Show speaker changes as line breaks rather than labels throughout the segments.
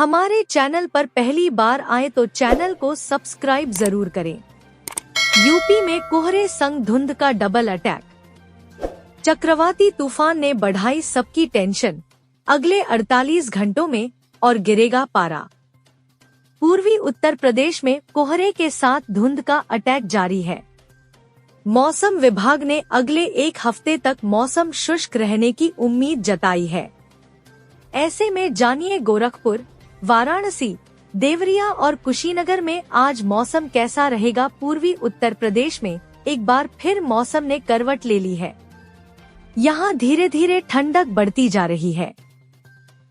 हमारे चैनल पर पहली बार आए तो चैनल को सब्सक्राइब जरूर करें। यूपी में कोहरे संग धुंध का डबल अटैक। चक्रवाती तूफान ने बढ़ाई सबकी टेंशन, अगले 48 घंटों में और गिरेगा पारा। पूर्वी उत्तर प्रदेश में कोहरे के साथ धुंध का अटैक जारी है। मौसम विभाग ने अगले एक हफ्ते तक मौसम शुष्क रहने की उम्मीद जताई है। ऐसे में जानिए गोरखपुर, वाराणसी, देवरिया और कुशीनगर में आज मौसम कैसा रहेगा। पूर्वी उत्तर प्रदेश में एक बार फिर मौसम ने करवट ले ली है। यहाँ धीरे धीरे ठंडक बढ़ती जा रही है।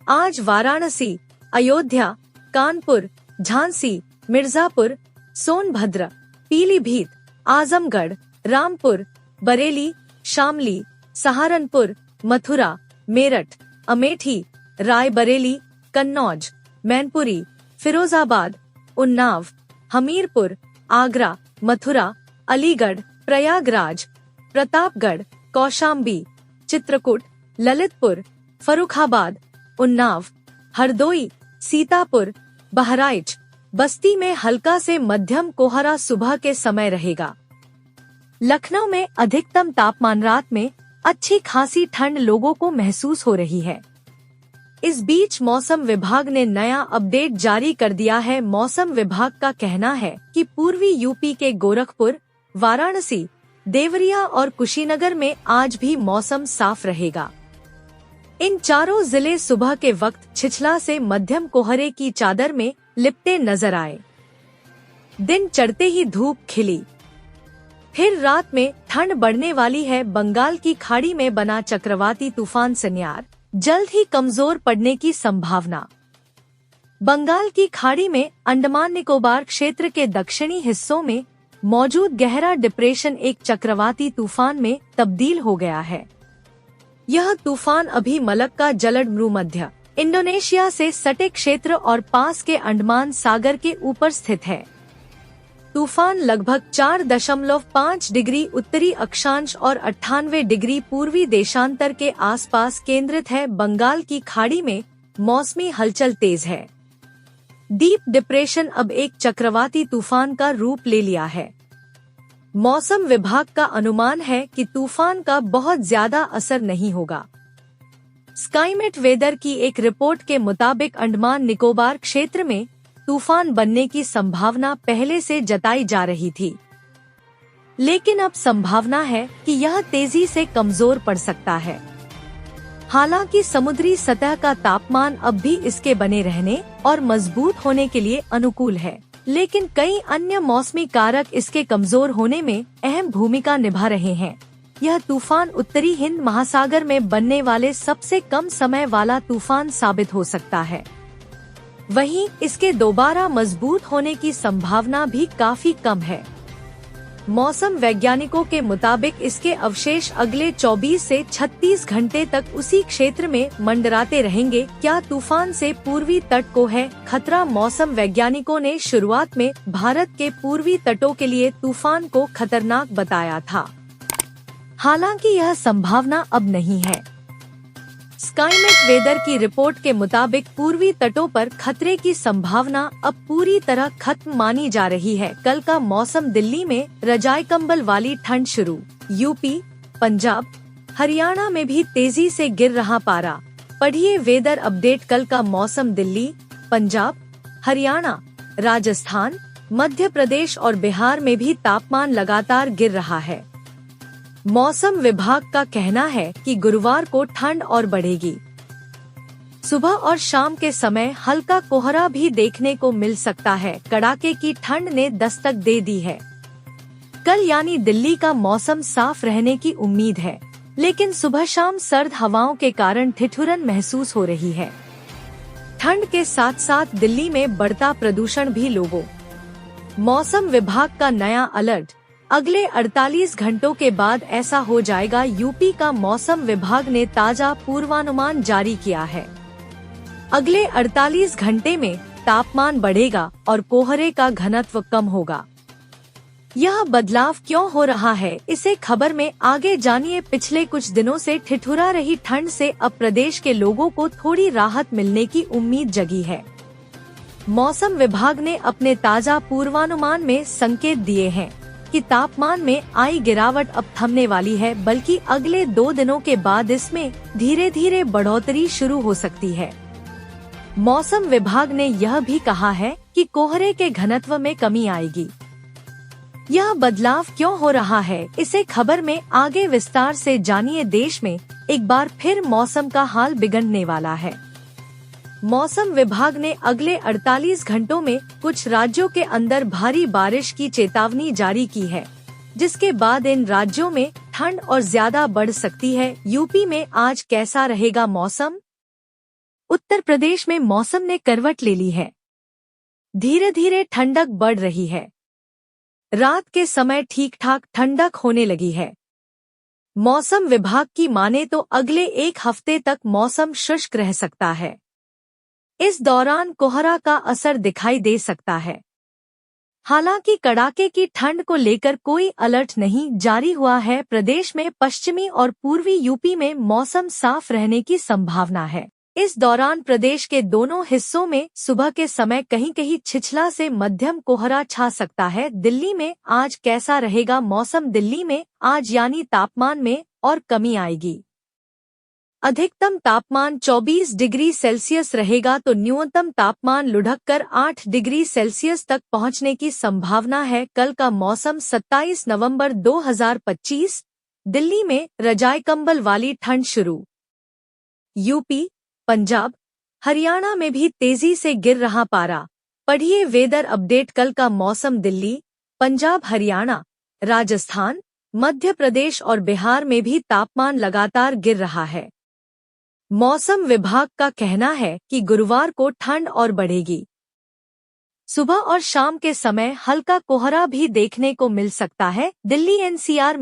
आज वाराणसी, अयोध्या, कानपुर, झांसी, मिर्जापुर, सोनभद्र, पीलीभीत, आजमगढ़, रामपुर, बरेली, शामली, सहारनपुर, मथुरा, मेरठ, अमेठी, रायबरेली, कन्नौज, मैनपुरी, फिरोजाबाद, उन्नाव, हमीरपुर, आगरा, मथुरा, अलीगढ़, प्रयागराज, प्रतापगढ़, कौशाम्बी, चित्रकूट, ललितपुर, फर्रुखाबाद, उन्नाव, हरदोई, सीतापुर, बहराइच, बस्ती में हल्का से मध्यम कोहरा सुबह के समय रहेगा। लखनऊ में अधिकतम तापमान रात में अच्छी खासी ठंड लोगों को महसूस हो रही है। इस बीच मौसम विभाग ने नया अपडेट जारी कर दिया है। मौसम विभाग का कहना है कि पूर्वी यूपी के गोरखपुर, वाराणसी, देवरिया और कुशीनगर में आज भी मौसम साफ रहेगा। इन चारों जिले सुबह के वक्त छिछला से मध्यम कोहरे की चादर में लिपटे नजर आए। दिन चढ़ते ही धूप खिली। फिर रात में ठंड बढ़ने वाली है। बंगाल की खाड़ी में बना चक्रवाती तूफान सन्यार जल्द ही कमजोर पड़ने की संभावना। बंगाल की खाड़ी में अंडमान निकोबार क्षेत्र के दक्षिणी हिस्सों में मौजूद गहरा डिप्रेशन एक चक्रवाती तूफान में तब्दील हो गया है। यह तूफान अभी मलक्का जलद भूमध्य इंडोनेशिया से सटे क्षेत्र और पास के अंडमान सागर के ऊपर स्थित है। तूफान लगभग 4.5 डिग्री उत्तरी अक्षांश और 98 डिग्री पूर्वी देशांतर के आसपास केंद्रित है। बंगाल की खाड़ी में मौसमी हलचल तेज है। डीप डिप्रेशन अब एक चक्रवाती तूफान का रूप ले लिया है। मौसम विभाग का अनुमान है कि तूफान का बहुत ज्यादा असर नहीं होगा। स्काईमेट वेदर की एक रिपोर्ट के मुताबिक अंडमान निकोबार क्षेत्र में तूफान बनने की संभावना पहले से जताई जा रही थी, लेकिन अब संभावना है कि यह तेजी से कमजोर पड़ सकता है। हालांकि समुद्री सतह का तापमान अब भी इसके बने रहने और मजबूत होने के लिए अनुकूल है, लेकिन कई अन्य मौसमी कारक इसके कमजोर होने में अहम भूमिका निभा रहे हैं। यह तूफान उत्तरी हिंद महासागर में बनने वाले सबसे कम समय वाला तूफान साबित हो सकता है। वहीं इसके दोबारा मजबूत होने की संभावना भी काफी कम है। मौसम वैज्ञानिकों के मुताबिक इसके अवशेष अगले 24 से 36 घंटे तक उसी क्षेत्र में मंडराते रहेंगे। क्या तूफान से पूर्वी तट को है खतरा? मौसम वैज्ञानिकों ने शुरुआत में भारत के पूर्वी तटों के लिए तूफान को खतरनाक बताया था, हालांकि यह संभावना अब नहीं है। स्काईमेट वेदर की रिपोर्ट के मुताबिक पूर्वी तटों पर खतरे की संभावना अब पूरी तरह खत्म मानी जा रही है। कल का मौसम: दिल्ली में रजाई कंबल वाली ठंड शुरू। यूपी, पंजाब, हरियाणा में भी तेजी से गिर रहा पारा। पढ़िए वेदर अपडेट। कल का मौसम: दिल्ली, पंजाब, हरियाणा, राजस्थान, मध्य प्रदेश और बिहार में भी तापमान लगातार गिर रहा है। मौसम विभाग का कहना है कि गुरुवार को ठंड और बढ़ेगी। सुबह और शाम के समय हल्का कोहरा भी देखने को मिल सकता है। कड़ाके की ठंड ने दस्तक दे दी है। कल यानी दिल्ली का मौसम साफ रहने की उम्मीद है, लेकिन सुबह शाम सर्द हवाओं के कारण ठिठुरन महसूस हो रही है। ठंड के साथ साथ दिल्ली में बढ़ता प्रदूषण भी लोगों। मौसम विभाग का नया अलर्ट: अगले 48 घंटों के बाद ऐसा हो जाएगा। यूपी का मौसम विभाग ने ताजा पूर्वानुमान जारी किया है। अगले 48 घंटे में तापमान बढ़ेगा और कोहरे का घनत्व कम होगा। यह बदलाव क्यों हो रहा है, इसे खबर में आगे जानिए। पिछले कुछ दिनों से ठिठुरा रही ठंड से अब प्रदेश के लोगों को थोड़ी राहत मिलने की उम्मीद जगी है। मौसम विभाग ने अपने ताज़ा पूर्वानुमान में संकेत दिए हैं कि तापमान में आई गिरावट अब थमने वाली है, बल्कि अगले 2 दिनों के बाद इसमें धीरे धीरे बढ़ोतरी शुरू हो सकती है। मौसम विभाग ने यह भी कहा है कि कोहरे के घनत्व में कमी आएगी। यह बदलाव क्यों हो रहा है, इसे खबर में आगे विस्तार से जानिए। देश में एक बार फिर मौसम का हाल बिगड़ने वाला है। मौसम विभाग ने अगले 48 घंटों में कुछ राज्यों के अंदर भारी बारिश की चेतावनी जारी की है, जिसके बाद इन राज्यों में ठंड और ज्यादा बढ़ सकती है। यूपी में आज कैसा रहेगा मौसम? उत्तर प्रदेश में मौसम ने करवट ले ली है। धीरे धीरे ठंडक बढ़ रही है। रात के समय ठीक ठाक ठंडक होने लगी है। मौसम विभाग की माने तो अगले 1 हफ्ते तक मौसम शुष्क रह सकता है। इस दौरान कोहरा का असर दिखाई दे सकता है। हालांकि कड़ाके की ठंड को लेकर कोई अलर्ट नहीं जारी हुआ है। प्रदेश में पश्चिमी और पूर्वी यूपी में मौसम साफ रहने की संभावना है। इस दौरान प्रदेश के दोनों हिस्सों में सुबह के समय कहीं कहीं छिछला से मध्यम कोहरा छा सकता है। दिल्ली में आज कैसा रहेगा मौसम? दिल्ली में आज यानी तापमान में और कमी आएगी। अधिकतम तापमान 24 डिग्री सेल्सियस रहेगा तो न्यूनतम तापमान लुढ़ककर 8 डिग्री सेल्सियस तक पहुंचने की संभावना है। कल का मौसम 27 नवंबर 2025। दिल्ली में रजाई कंबल वाली ठंड शुरू। यूपी, पंजाब, हरियाणा में भी तेजी से गिर रहा पारा। पढ़िए वेदर अपडेट। कल का मौसम दिल्ली, पंजाब, हरियाणा, राजस्थान, मध्य प्रदेश और बिहार में भी तापमान लगातार गिर रहा है। मौसम विभाग का कहना है कि गुरुवार को ठंड और बढ़ेगी। सुबह और शाम के समय हल्का कोहरा भी देखने को मिल सकता है। दिल्ली एनसीआर